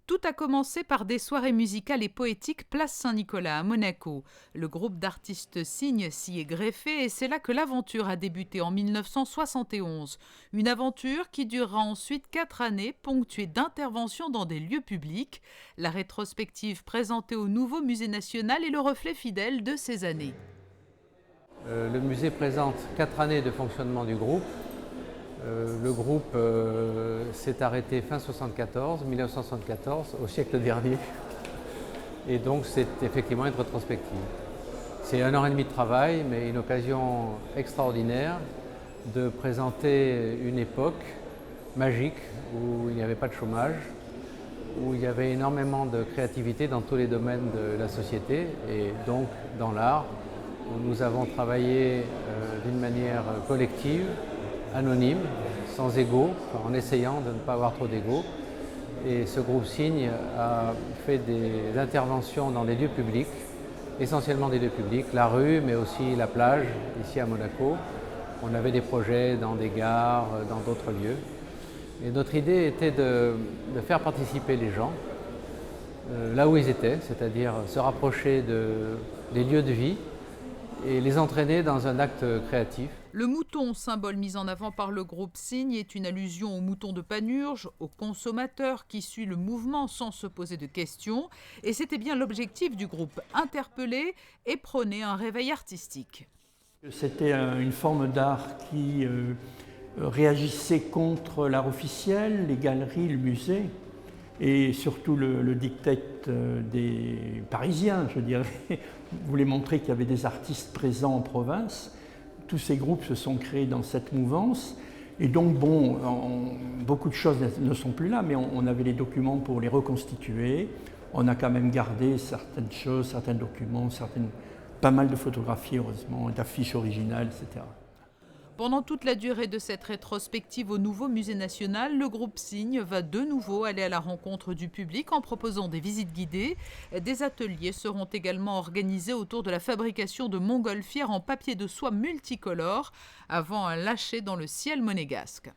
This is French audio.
Tout a commencé par des soirées musicales et poétiques Place Saint-Nicolas à Monaco. Le groupe d'artistes Cygne s'y est greffé et c'est là que l'aventure a débuté en 1971. Une aventure qui durera ensuite 4 années, ponctuée d'interventions dans des lieux publics. La rétrospective présentée au nouveau musée national est le reflet fidèle de ces années. Le musée présente 4 années de fonctionnement du groupe. Le groupe s'est arrêté fin 1974, au siècle dernier. Et donc c'est effectivement une rétrospective. C'est 1 an et demi de travail, mais une occasion extraordinaire de présenter une époque magique où il n'y avait pas de chômage, où il y avait énormément de créativité dans tous les domaines de la société et donc dans l'art, où nous avons travaillé d'une manière collective, anonyme, sans ego, en essayant de ne pas avoir trop d'ego. Et ce groupe Cygne a fait des interventions dans des lieux publics, essentiellement des lieux publics, la rue, mais aussi la plage, ici à Monaco. On avait des projets dans des gares, dans d'autres lieux. Et notre idée était de faire participer les gens là où ils étaient, c'est-à-dire se rapprocher des lieux de vie et les entraîner dans un acte créatif. Le mouton, symbole mis en avant par le groupe Cygne, est une allusion au mouton de Panurge, au consommateur qui suit le mouvement sans se poser de questions. Et c'était bien l'objectif du groupe, interpeller et prôner un réveil artistique. C'était une forme d'art qui réagissait contre l'art officiel, les galeries, le musée, et surtout le diktat des Parisiens, je dirais, voulait montrer qu'il y avait des artistes présents en province. Tous ces groupes se sont créés dans cette mouvance. Et donc, bon, beaucoup de choses ne sont plus là, mais on avait les documents pour les reconstituer. On a quand même gardé certaines choses, certains documents, pas mal de photographies, heureusement, d'affiches originales, etc. Pendant toute la durée de cette rétrospective au nouveau musée national, le groupe Cygne va de nouveau aller à la rencontre du public en proposant des visites guidées. Des ateliers seront également organisés autour de la fabrication de montgolfières en papier de soie multicolore avant un lâcher dans le ciel monégasque.